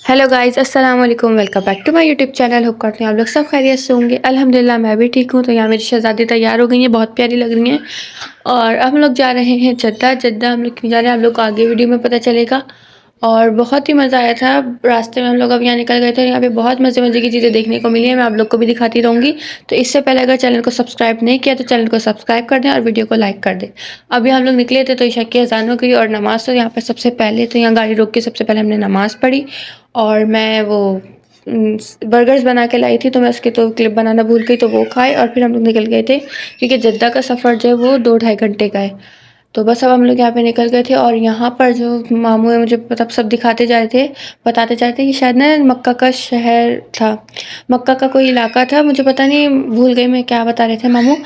Hello guys, अस्सलाम वालेकुम। Welcome back to my YouTube channel. Hope करते हैं आप लोग सब खैरियत से होंगे। अल्हम्दुलिल्लाह मैं भी ठीक हूँ। तो यहाँ मेरी शहज़ादी तैयार हो गई हैं, बहुत प्यारी लग रही हैं। और अब हम लोग जा रहे हैं जद्दा। जद्दा हम लोग क्यों जा रहे हैं आप लोग को आगे वीडियो में पता चलेगा। और बहुत ही मज़ा आया था रास्ते में। हम लोग अब यहाँ निकल गए थे और यहाँ पे बहुत मज़े मज़े की चीज़ें देखने को मिली हैं। मैं आप लोग को भी दिखाती रहूँगी। तो इससे पहले अगर चैनल को सब्सक्राइब नहीं किया तो चैनल को सब्सक्राइब कर दें और वीडियो को लाइक कर दें। अभी हम लोग निकले थे तो ईशा की अज़ान हो गई और नमाज़। तो यहाँ पर सबसे पहले तो यहाँ गाड़ी रोक के सबसे पहले हमने नमाज़ पढ़ी। और मैं वो बर्गर्स बना के लाई थी, तो मैं उसके तो क्लिप बनाना भूल गई, तो वो खाए और फिर हम लोग निकल गए थे क्योंकि जद्दा का सफ़र जो है वो 2-2.5 घंटे का है। तो बस अब हम लोग यहाँ पे निकल गए थे और यहाँ पर जो मामू है मुझे मतलब सब दिखाते जा रहे थे, बताते जा रहे थे कि शायद ना मक्का का शहर था, मक्का का कोई इलाका था, मुझे पता नहीं, भूल गई मैं क्या बता रहे थे मामू।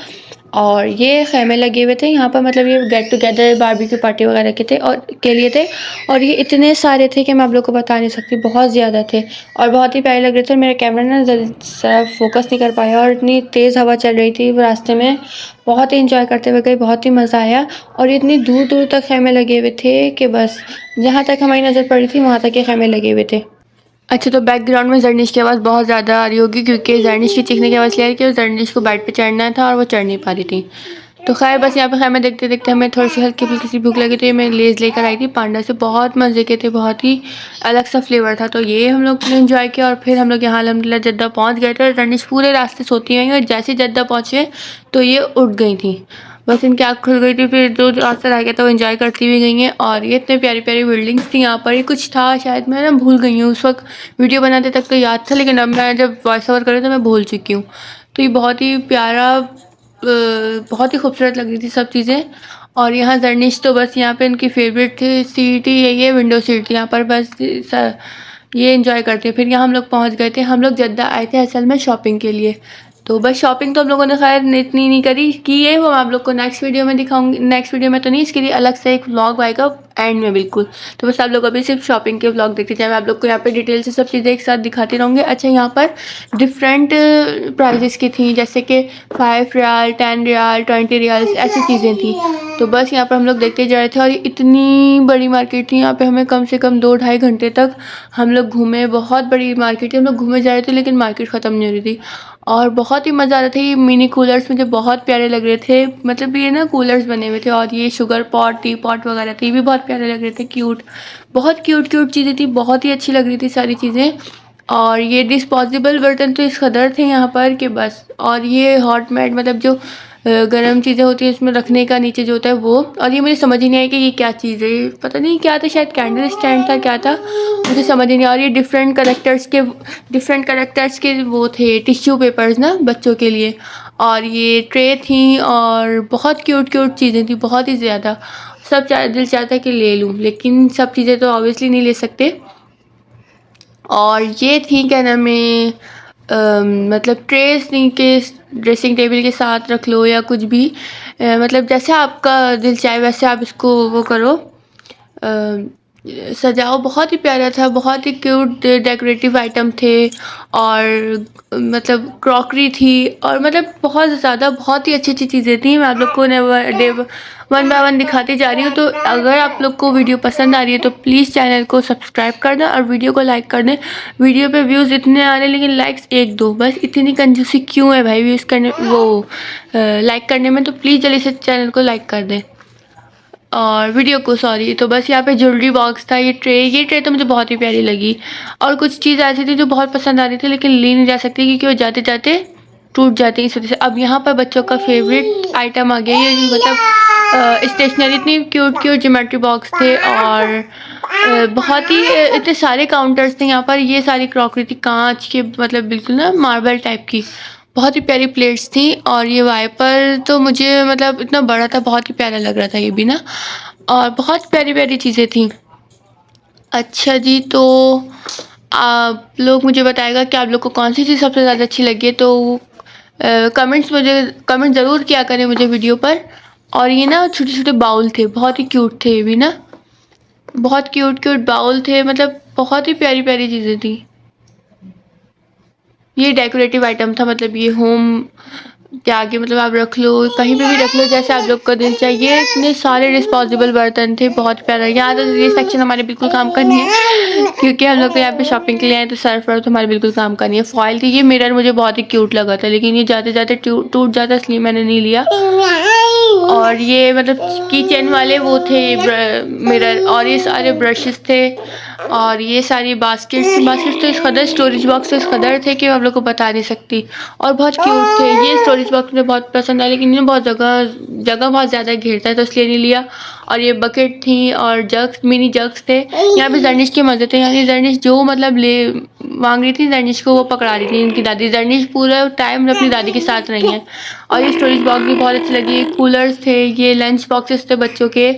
और ये ख़ैमे लगे हुए थे यहाँ पर, मतलब ये गेट टुगेदर बारबेक्यू पार्टी वगैरह के थे और के लिए थे। और ये इतने सारे थे कि मैं आप लोग को बता नहीं सकती, बहुत ज़्यादा थे और बहुत ही प्यारे लग रहे थे। और मेरा कैमरा ना ज़रा फोकस नहीं कर पाया और इतनी तेज़ हवा चल रही थी रास्ते में। बहुत ही इंजॉय करते हुए गए, बहुत ही मज़ा आया। और इतनी दूर दूर तक ख़ैमे लगे हुए थे कि बस जहाँ तक हमारी नज़र पड़ी थी वहाँ तक ये ख़ैमे लगे हुए थे। अच्छा, तो बैकग्राउंड में जर्निश की आवाज़ बहुत ज़्यादा आ रही होगी क्योंकि जर्निश की चीखने की आवाज़ ले रही कि जर्निश को बेड पे चढ़ना था और वो चढ़ नहीं पा रही थी। तो खैर बस यहाँ पे खैर मैं देखते देखते हमें थोड़ी सी हल्की फुल्की सी भूख लगी, तो ये मैं लेज़ लेकर आई थी पांडा से, बहुत मज़े के थे, बहुत ही अलग सा फ्लेवर था। तो ये हम लोग ने इन्जॉय किया और फिर हम लोग यहाँ अल्हम्दुलिल्लाह जद्दा पहुँच गए थे। जर्निश पूरे रास्ते सोती गई और जैसे ही जद्दा पहुँचे तो ये उठ गई थी, बस इनकी आँख खुल गई थी। फिर जो रास्ता रह गया था वो एंजॉय करती हुई गई हैं। और ये इतने प्यारी प्यारी बिल्डिंग्स थी यहाँ पर। ये कुछ था शायद, मैं ना भूल गई हूँ, उस वक्त वीडियो बनाते तक तो याद था लेकिन अब मैं जब वॉइस ओवर कर रही तो मैं भूल चुकी हूँ। तो ये बहुत ही प्यारा, बहुत ही खूबसूरत लग रही थी सब चीज़ें। और यहाँ जर्निश तो बस यहाँ पे इनकी फेवरेट सीट ही यही है, विंडो सीट थी यहाँ पर, बस ये एंजॉय करते। फिर यहाँ हम लोग पहुँच गए थे। हम लोग जद्दा आए थे असल में शॉपिंग के लिए। तो बस शॉपिंग तो हम लोगों ने खैर इतनी नहीं करी, की है वो आप लोग को नेक्स्ट वीडियो में दिखाऊंगी। नेक्स्ट वीडियो में तो नहीं, इसके लिए अलग से एक व्लॉग आएगा एंड में बिल्कुल। तो बस आप लोग अभी सिर्फ शॉपिंग के व्लॉग देखते जाए, मैं आप लोग को यहाँ पे डिटेल से सब चीज़ें एक साथ दिखाती रहूँगी। अच्छा, यहाँ पर डिफरेंट प्राइजेस की थी, जैसे कि 5 रियाल, 10 रियाल, 20 रियाल, ऐसी चीज़ें थी। तो बस यहाँ पर हम लोग देखते जा रहे थे और ये इतनी बड़ी मार्केट थी। यहाँ पे हमें कम से कम 2-2.5 घंटे तक हम लोग घूमे। बहुत बड़ी मार्केट थी, हम लोग घूमे जा रहे थे लेकिन मार्केट ख़त्म नहीं हो रही थी। और बहुत ही मज़ा आ रहा था। ये मिनी कूलर्स मुझे बहुत प्यारे लग रहे थे, मतलब ये ना कूलर्स बने हुए थे। और ये शुगर पॉट, टी पॉट वगैरह थे, ये भी बहुत प्यारे लग रहे थे, क्यूट, बहुत क्यूट क्यूट चीज़ें थी, बहुत ही अच्छी लग रही थी सारी चीज़ें। और ये डिस्पोजेबल बर्तन तो इस कदर थे यहाँ पर कि बस। और ये हॉट मैट, मतलब जो गर्म चीज़ें होती है इसमें रखने का नीचे जो होता है वो। और ये मुझे समझ ही नहीं आई कि ये क्या चीज़ है, ये पता नहीं क्या था, शायद कैंडल स्टैंड था, क्या था मुझे समझ ही नहीं। और ये डिफरेंट करेक्टर्स के वो थे टिश्यू पेपर्स ना बच्चों के लिए। और ये ट्रे थी और बहुत क्यूट क्यूट चीज़ें थी, बहुत ही ज़्यादा। सब दिल चाहता है कि ले लूँ लेकिन सब चीज़ें तो ऑब्वियसली नहीं ले सकते। और ये थी क्या नाम है, मतलब ट्रेस थी कि ड्रेसिंग टेबल के साथ रख लो या कुछ भी, मतलब जैसे आपका दिल चाहे वैसे आप इसको वो करो, सजाओ। बहुत ही प्यारा था, बहुत ही क्यूट डेकोरेटिव आइटम थे। और मतलब क्रॉकरी थी और मतलब बहुत ज़्यादा, बहुत ही अच्छी अच्छी चीज़ें थी। मैं आप लोग को वन बाय वन दिखाती जा रही हूँ। तो अगर आप लोग को वीडियो पसंद आ रही है तो प्लीज़ चैनल को सब्सक्राइब कर दें और वीडियो को लाइक कर दें। वीडियो पे व्यूज़ इतने आ रहे हैं लेकिन लाइक्स 1-2, बस इतनी कंजूसी क्यों है भाई व्यूज़ करने, वो लाइक करने में। तो प्लीज़ जल्दी से चैनल को लाइक कर दें और वीडियो को, सॉरी। तो बस यहाँ पे ज्वेलरी बॉक्स था, ये ट्रे तो मुझे बहुत ही प्यारी लगी। और कुछ चीज़ ऐसी थी जो बहुत पसंद आ रही थी लेकिन ली नहीं जा सकती क्योंकि वो जाते जाते टूट जाते हैं, इस वजह से। अब यहाँ पर बच्चों का फेवरेट आइटम आ गया, ये मतलब स्टेशनरी, इतनी क्यूट क्यूट ज्योमेट्री बॉक्स थे। और बहुत ही इतने सारे काउंटर्स थे यहाँ पर। ये सारी क्रॉकरी थी कांच के, मतलब बिल्कुल ना मार्बल टाइप की, बहुत ही प्यारी प्लेट्स थी। और ये वाइपर तो मुझे मतलब इतना बड़ा था, बहुत ही प्यारा लग रहा था ये भी ना। और बहुत प्यारी प्यारी चीज़ें थी। अच्छा जी, तो आप लोग मुझे बताएगा कि आप लोग को कौन सी चीज़ सबसे ज़्यादा अच्छी लगी है। तो कमेंट ज़रूर किया करें मुझे वीडियो पर। और ये ना छोटे छोटे बाउल थे, बहुत ही क्यूट थे ये भी ना, बहुत क्यूट क्यूट बाउल थे, मतलब बहुत ही प्यारी प्यारी चीज़ें थी। ये डेकोरेटिव आइटम था, मतलब ये होम कि आगे मतलब आप रख लो, कहीं पे भी रख लो जैसे आप लोग को दिल चाहिए। इतने सारे डिस्पोजेबल बर्तन थे, बहुत प्यारा। यहाँ तो ये सेक्शन हमारे बिल्कुल काम का नहीं है क्योंकि हम लोग तो यहाँ पे शॉपिंग के लिए आए, तो सर्फ वर्फ तो हमारे बिल्कुल काम का नहीं है। फॉइल थी, ये मिरर मुझे बहुत ही क्यूट लगा था, लेकिन ये जाते जाते टूट जाता, इसलिए मैंने नहीं लिया। और ये मतलब किचन वाले वो थे मिरर, और ये सारे ब्रशेस थे, और ये सारी बास्केट्स तो इस कदर, स्टोरेज बॉक्स तो इस कदर थे कि मैं आप लोग को बता नहीं सकती, और बहुत क्यूट थे। ये स्टोरेज बॉक्स मुझे बहुत पसंद आया, लेकिन ये बहुत जगह बहुत ज़्यादा घेरता है, तो इसलिए नहीं लिया। और ये बकेट थी और जग्स, मिनी जग्स थे। यहाँ पे जर्निश के मज़े थे, यानी जर्निश जो मतलब ले मांग रही थी, जर्निश को वो पकड़ा रही थी इनकी दादी। जर्निश पूरा टाइम अपनी दादी के साथ रही है। और ये स्टोरेज बॉक्स भी बहुत अच्छी लगी। कूलर्स थे, ये लंच बॉक्सेस थे बच्चों के,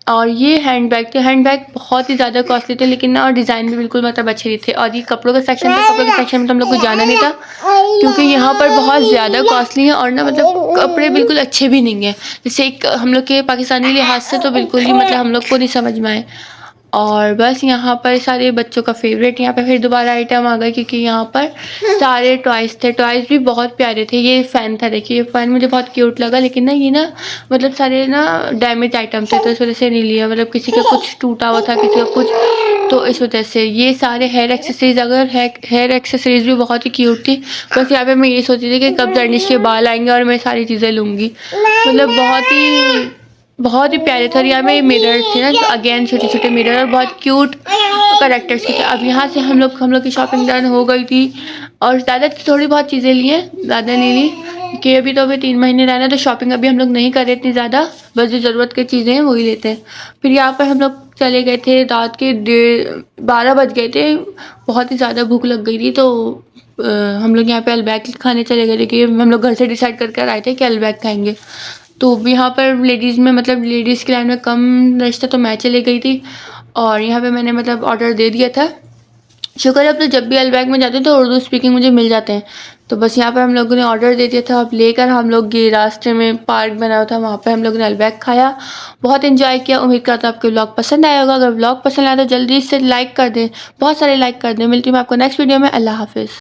और ये हैंडबैग थे। हैंडबैग बहुत ही ज़्यादा कॉस्टली थे, लेकिन ना और डिज़ाइन भी बिल्कुल मतलब अच्छे थे। और ये कपड़ों का सेक्शन था, कपड़ों के सेक्शन में तो हम लोग को जाना नहीं था क्योंकि यहाँ पर बहुत ज़्यादा कॉस्टली है, और ना मतलब कपड़े बिल्कुल अच्छे भी नहीं हैं। जैसे एक हम लोग के पाकिस्तानी लिहाज से तो बिल्कुल ही मतलब हम लोग को नहीं समझ में आए। और बस यहाँ पर सारे बच्चों का फेवरेट, यहाँ पे फिर दोबारा आइटम आ गए क्योंकि यहाँ पर सारे टॉयज़ थे। टॉयज़ भी बहुत प्यारे थे। ये फ़ैन था, देखिए ये फ़ैन मुझे बहुत क्यूट लगा, लेकिन ना ये ना मतलब सारे ना डैमेज आइटम थे, तो इस वजह से नहीं लिया। मतलब किसी का कुछ टूटा हुआ था, किसी का कुछ, तो इस वजह से। ये सारे हेयर एक्सेसरीज, अगर हेयर एक्सेसरीज भी बहुत ही क्यूट थी। बस यहाँ पे मैं ये सोची थी कि कब जर्निश के बाल आएंगे और मैं सारी चीज़ें लूँगी। मतलब बहुत ही प्यारे थे। और यहाँ में मिरर थे ना, अगेन छोटे छोटे मिरर, और बहुत क्यूट करेक्टर्स के थे। अब यहाँ से हम लोग की शॉपिंग डन हो गई थी, और ज़्यादा थोड़ी बहुत चीज़ें ली हैं, ज़्यादा नहीं ली कि अभी 3 महीने रहना है, तो शॉपिंग अभी हम लोग नहीं कर रहे इतनी ज़्यादा। बस जो ज़रूरत की चीज़ें हैं वही लेते हैं। फिर यहाँ पर हम लोग चले गए थे, रात के 12 बज गए थे। बहुत ही ज़्यादा भूख लग गई थी, तो हम लोग यहाँ पे अलबैग खाने चले गए थे कि हम लोग घर से डिसाइड करके आए थे कि अलबैग खाएंगे। तो यहाँ पर लेडीज़ में मतलब लेडीज़ की लाइन में कम रश था, तो मैं चली गई थी, और यहाँ पे मैंने मतलब ऑर्डर दे दिया था। शुक्र है अब तो जब भी अलबैग में जाते हैं तो उर्दू स्पीकिंग मुझे मिल जाते हैं। तो बस यहाँ पर हम लोगों ने ऑर्डर दे दिया था। अब लेकर हम लोग ये रास्ते में पार्क बना हुआ था, वहाँ पर हम लोगों ने अलबैग खाया, बहुत एंजॉय किया। उम्मीद करता हूँ आपको व्लॉग पसंद आया होगा। अगर व्लॉग पसंद आया तो जल्दी से लाइक कर दें, बहुत सारे लाइक कर दें। मिलती हूँ मैं आपको नेक्स्ट वीडियो में। अल्लाह हाफिज़।